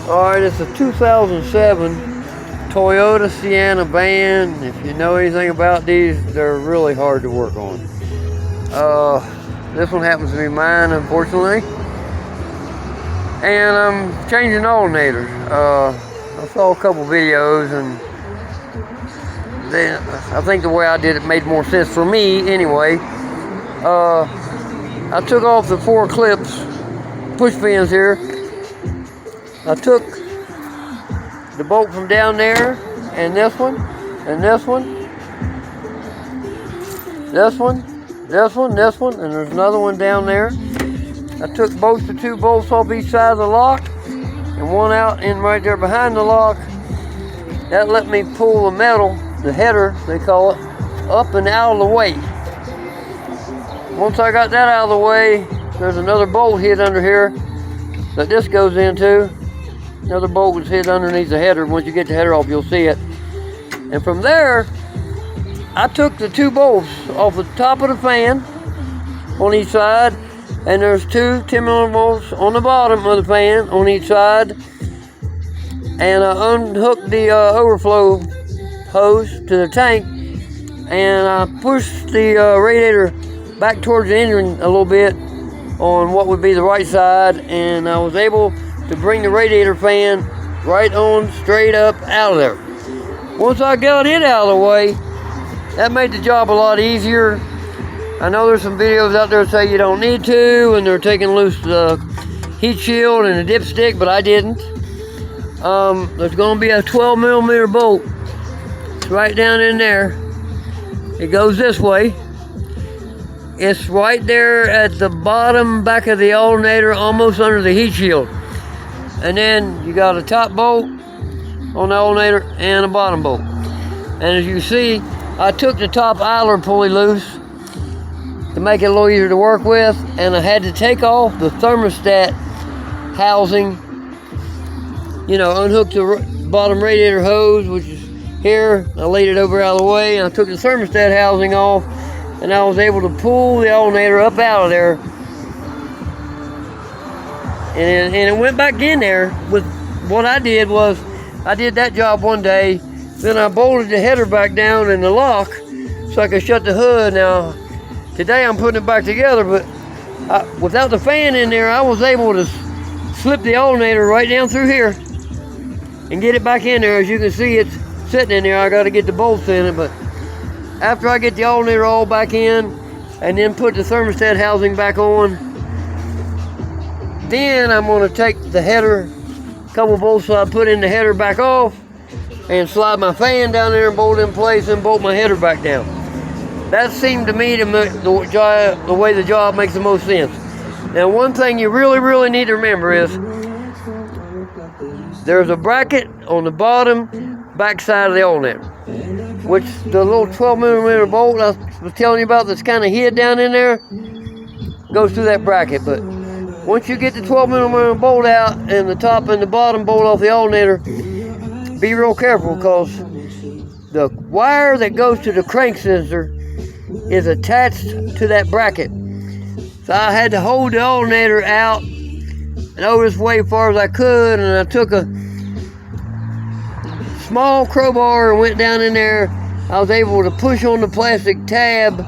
Alright, it's a 2007 Toyota Sienna van. If you know anything about these, they're really hard to work on. This one happens to be mine, unfortunately. And I'm changing alternators. I saw a couple videos, and I think the way I did it made more sense for me anyway. I took off the 4 clips, push pins here. I took the bolt from down there, and this one, and this one, this one, this one, this one, and there's another one down there. I took both the 2 bolts off each side of the lock, and one out in right there behind the lock. That let me pull the metal, the header they call it, up and out of the way. Once I got that out of the way, there's another bolt hid under here that this goes into. Another bolt was hid underneath the header. Once you get the header off, you'll see it. And from there, I took the 2 bolts off the top of the fan on each side, and there's 2 10mm bolts on the bottom of the fan on each side. And I unhooked the overflow hose to the tank, and I pushed the radiator back towards the engine a little bit on what would be the right side, and I was able to bring the radiator fan right on straight up out of there. Once I got it out of the way, that made the job a lot easier. I know there's some videos out there that say you don't need to, and they're taking loose the heat shield and the dipstick, but I didn't. There's going to be a 12mm bolt. It's right down in there. It goes this way. It's right there at the bottom back of the alternator, almost under the heat shield. And then you got a top bolt on the alternator and a bottom bolt. And as you see, I took the top idler pulley loose to make it a little easier to work with, and I had to take off the thermostat housing, you know, unhook the bottom radiator hose, which is here. I laid it over out of the way, and I took the thermostat housing off, and I was able to pull the alternator up out of there. And it went back in there. With what I did was, I did that job one day, then I bolted the header back down in the lock so I could shut the hood. Now, today I'm putting it back together, but without the fan in there, I was able to slip the alternator right down through here and get it back in there. As you can see, it's sitting in there. I got to get the bolts in it, but after I get the alternator all back in and then put the thermostat housing back on, then I'm going to take the header, couple bolts I put in the header back off, and slide my fan down there and bolt it in place and bolt my header back down. That seemed to me to make the way the job makes the most sense. Now, one thing you really need to remember is there's a bracket on the bottom back side of the alternator, which the little 12mm bolt I was telling you about that's kind of hid down in there goes through that bracket. But once you get the 12mm bolt out and the top and the bottom bolt off the alternator, be real careful, because the wire that goes to the crank sensor is attached to that bracket. So I had to hold the alternator out and over this way as far as I could, and I took a small crowbar and went down in there. I was able to push on the plastic tab,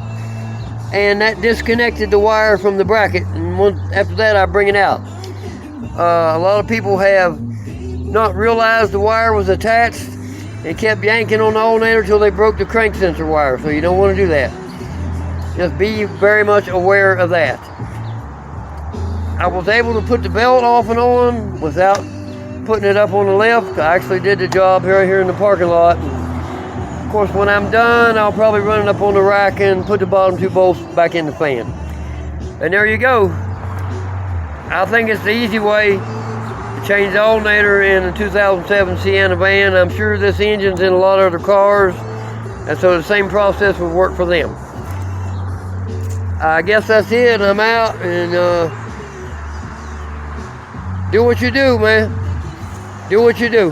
and that disconnected the wire from the bracket, and after that I bring it out. A lot of people have not realized the wire was attached and kept yanking on the alternator until they broke the crank sensor wire, so you don't want to do that. Just be very much aware of that. I was able to put the belt off and on without putting it up on the lift. I actually did the job right here in the parking lot. Of course, when I'm done, I'll probably run it up on the rack and put the bottom 2 bolts back in the fan. And there you go. I think it's the easy way to change the alternator in a 2007 Sienna van. I'm sure this engine's in a lot of other cars, and so the same process would work for them. I guess that's it. I'm out, and do what you do, man. Do what you do.